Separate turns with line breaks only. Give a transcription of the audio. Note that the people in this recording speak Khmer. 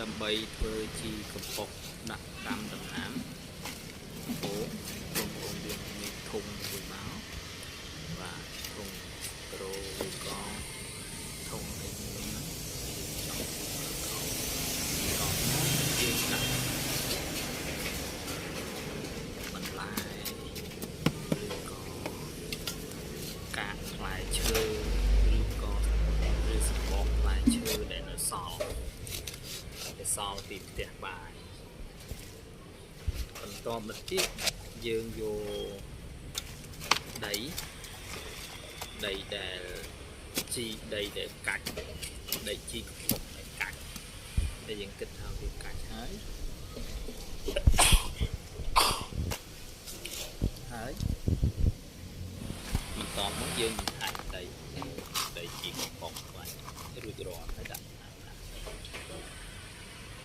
ដើម្បីធ្វើជីកំប៉ុកដាក់ដាំដំណាំអូបងប្អូនយើងមានធុងមួយមកបាទធុងក្រូឬក៏ធុងអីមួយហ្នឹងយើងចង់ក៏យើងដាក់បន្លែឬក៏កាកផ្លែឈើឬក៏សម្បកផ្លែឈើដែលនៅសល់ពីផ្ទះបាយបន្តមកទៀតយើងយកដីដែលជីដីដែលកាច់ដីជីកំប៉ុកដែលកាច់តែយើងគិតថាវាកាច់ហើយបន្តមកយើង